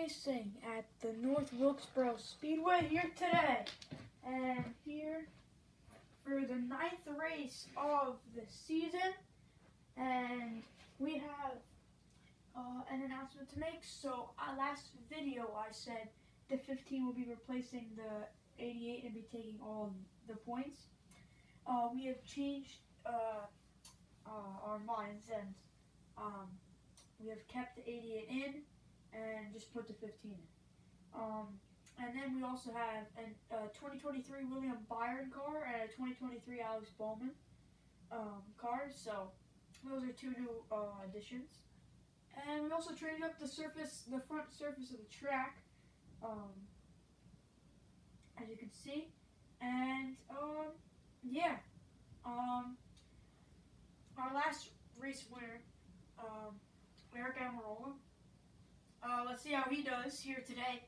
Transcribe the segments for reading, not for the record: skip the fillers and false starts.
racing at the North Wilkesboro Speedway here today. And here for the 9th race of the season. And we have an announcement to make. So last video I said the 15 will be replacing the 88 and be taking all the points. We have changed our minds, and we have kept the 88 in and just put the 15 in. And then we also have a 2023 William Byron car and a 2023 Alex Bowman cars. So those are two new additions. And we also traded up the front surface of the track, as you can see. And yeah, our last race winner, Eric Amarola. Let's see how he does here today.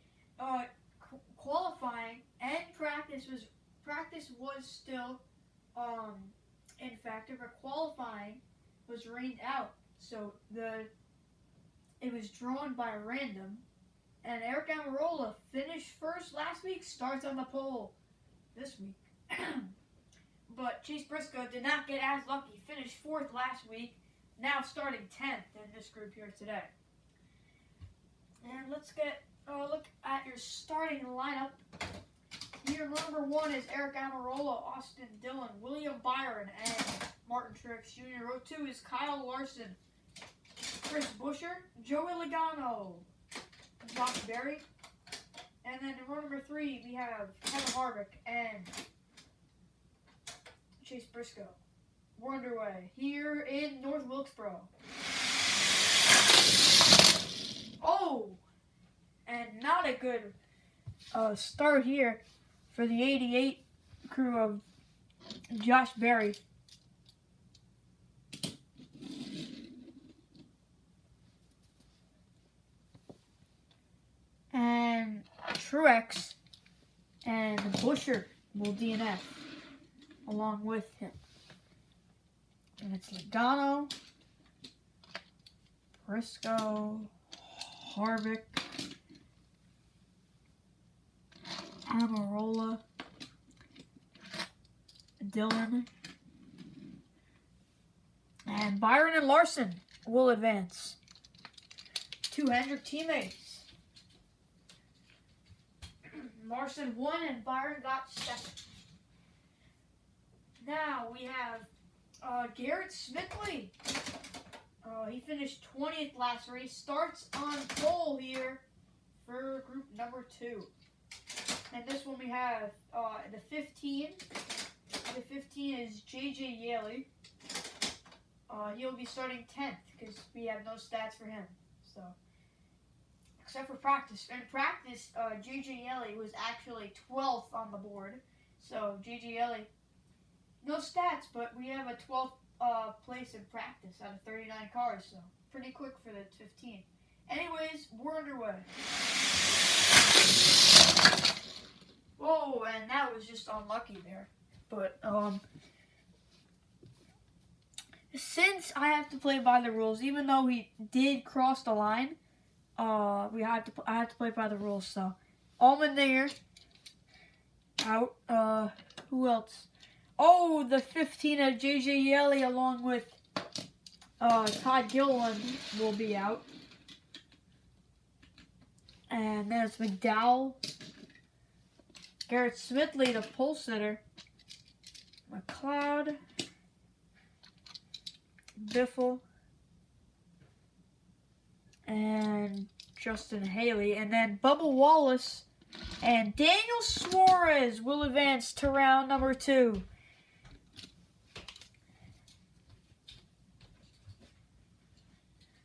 Qualifying and practice was still in factor, but qualifying was rained out, so it was drawn by random. And Eric Amarola finished first last week, starts on the pole this week. But Chase Briscoe did not get as lucky. Finished 4th last week, now starting 10th in this group here today. And let's get a look at your starting lineup. Here, number 1 is Eric Amarola, Austin Dillon, William Byron, and Martin Truex Jr. Row 2 is Kyle Larson, Chris Buescher, Joey Logano, Josh Berry. And then in row number 3, we have Kevin Harvick and Chase Briscoe. We're underway here in North Wilkesboro. Oh! And not a good start here for the 88 crew of Josh Berry. And Truex and Buescher will DNF along with him. And it's Logano, Briscoe, Harvick, Amarola, Dillon, and Byron and Larson will advance. 2 Hendrick teammates. Larson won and Byron got 2nd. Now we have Garrett Smithley. He finished 20th last race. Starts on pole here for group number 2. And this one we have the 15. The 15 is J.J. Yaley. He'll be starting 10th because we have no stats for him. So, except for practice. In practice, J.J. Yaley was actually 12th on the board. So J.J. Yaley, no stats, but we have a 12th place in practice out of 39 cars. So pretty quick for the 15. Anyways, we're underway. Whoa, and that was just unlucky there. But since I have to play by the rules, even though he did cross the line, I have to play by the rules. So Allmendinger out. Who else? Oh, the 15 of J.J. Yaley along with Todd Gilliland will be out. And there's McDowell, Garrett Smithley, the pole sitter, McLeod, Biffle, and Justin Haley. And then Bubba Wallace and Daniel Suarez will advance to round number 2.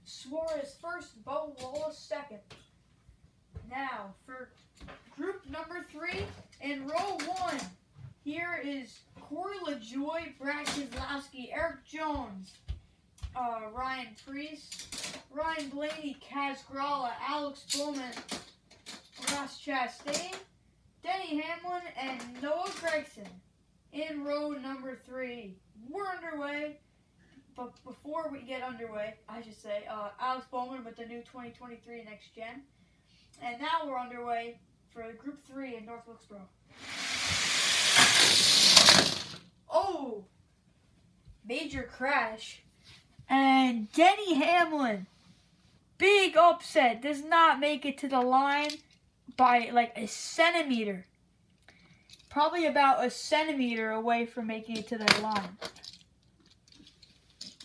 Suarez first, Bubba Wallace second. Now, for group number 3, in row 1, here is Corey LaJoie, Brad Keselowski, Eric Jones, Ryan Preece, Ryan Blaney, Kaz Gralla, Alex Bowman, Ross Chastain, Denny Hamlin, and Noah Gragson. In row number 3, we're underway. But before we get underway, I should say, Alex Bowman with the new 2023 Next Gen. And now we're underway for Group 3 in North Wilkesboro. Oh! Major crash. And Denny Hamlin, big upset, does not make it to the line by like a centimeter. Probably about a centimeter away from making it to the line.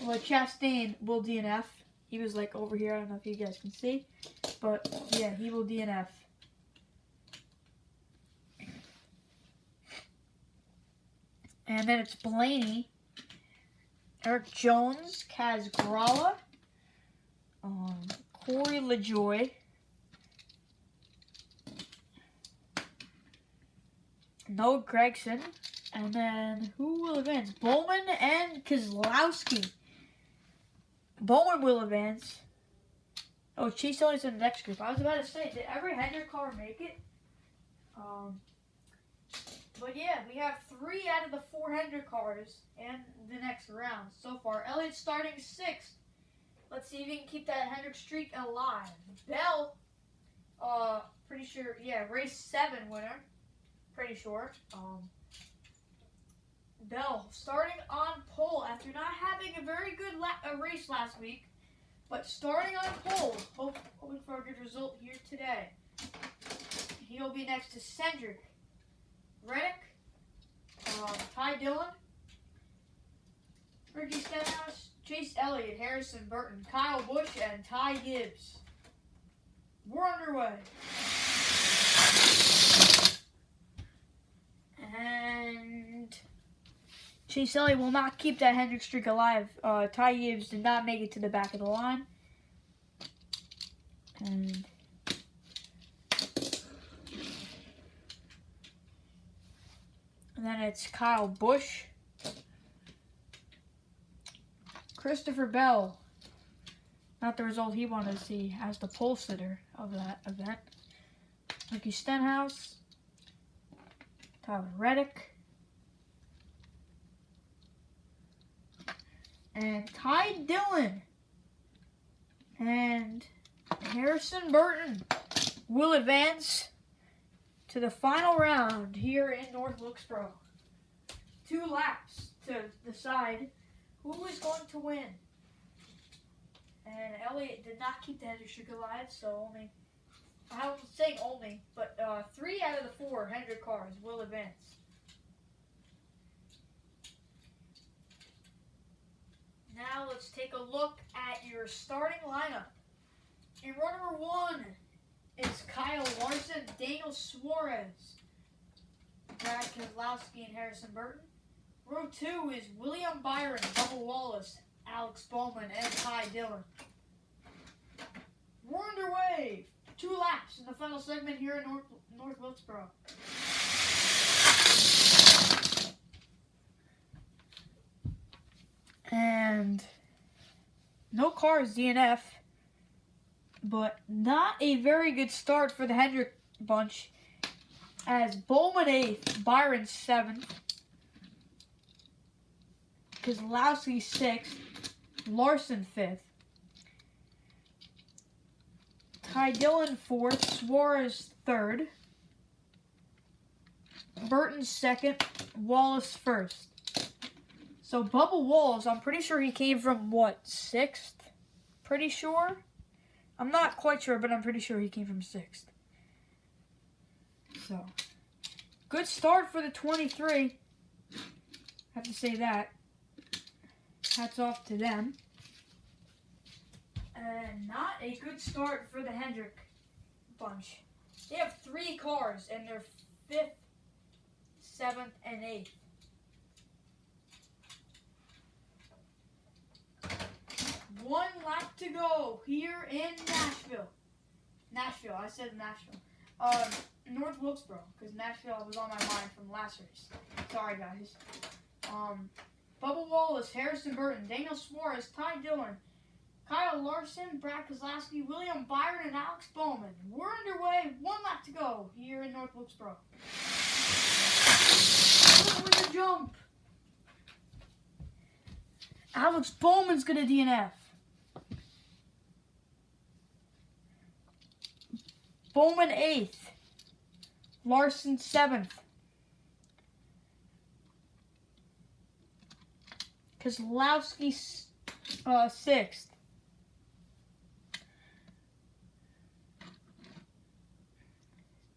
Well, Chastain will DNF. He was like over here. I don't know if you guys can see. But yeah, he will DNF. And then it's Blaney, Eric Jones, Kaz Gralla, Corey LaJoy, Noah Gregson, and then who will advance? Bowman and Keselowski. Bowman will advance. Oh, Chase Elliott's in the next group. I was about to say, did every Hendrick car make it? But yeah, we have 3 out of the 4 Hendrick cars in the next round so far. Elliott's starting 6th. Let's see if he can keep that Hendrick streak alive. Bell, pretty sure, yeah, race 7 winner. Pretty sure. Bell starting on pole after not having a very good race last week, but starting on pole. Hoping for a good result here today. He'll be next to Cedric, Reddick, Ty Dillon, Ricky Stenhouse, Chase Elliott, Harrison Burton, Kyle Busch, and Ty Gibbs. We're underway. And Chase Elliott will not keep that Hendrick streak alive. Ty Gibbs did not make it to the back of the line. And then it's Kyle Busch, Christopher Bell, not the result he wanted to see as the pole sitter of that event. Ricky Stenhouse, Tyler Reddick, and Ty Dillon, and Harrison Burton will advance to the final round here in North Wilkesboro. 2 laps to decide who is going to win. And Elliott did not keep the Hendrick streak alive, so I'm saying only, but 3 out of the 4 Hendrick cars will advance. Now let's take a look at your starting lineup. In row number 1 is Kyle Larson, Daniel Suarez, Brad Keselowski, and Harrison Burton. Row 2 is William Byron, Bubba Wallace, Alex Bowman, and Ty Dillon. We're underway. 2 laps in the final segment here in North Wilkesboro. And no cars DNF, but not a very good start for the Hendrick bunch, as Bowman 8th, Byron 7th, Keselowski 6th, Larson 5th, Ty Dillon 4th, Suarez 3rd, Burton 2nd, Wallace 1st. So Bubba Wallace, I'm pretty sure he came from, 6th? Pretty sure? I'm not quite sure, but I'm pretty sure he came from 6th. So, good start for the 23. Have to say that. Hats off to them. And not a good start for the Hendrick bunch. They have 3 cars, and they're 5th, 7th, and 8th. One lap to go here in Nashville. I said Nashville. North Wilkesboro, because Nashville was on my mind from last race. Sorry, guys. Bubba Wallace, Harrison Burton, Daniel Suarez, Ty Dillon, Kyle Larson, Brad Keselowski, William Byron, and Alex Bowman. We're underway. 1 lap to go here in North Wilkesboro. With the jump. Alex Bowman's going to DNF. Bowman 8th. Larson 7th. Kozlowski 6th.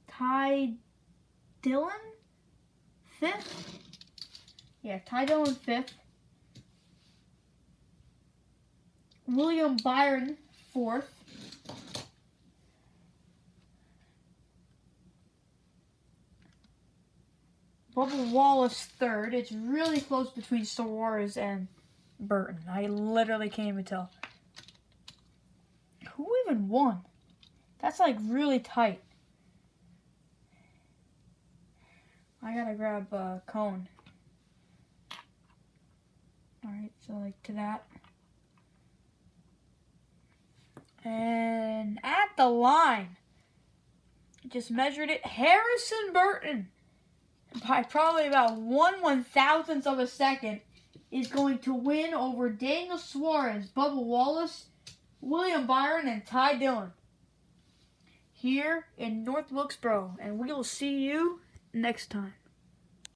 Ty Dillon 5th. Yeah, Ty Dillon 5th. William Byron 4th. Bubba Wallace 3rd. It's really close between Suarez and Burton. I literally can't even tell. Who even won? That's like really tight. I gotta grab a cone. Alright, so like to that. And at the line, just measured it, Harrison Burton, by probably about 1/1000th of a second, is going to win over Daniel Suarez, Bubba Wallace, William Byron, and Ty Dillon here in North Wilkesboro. And we will see you next time.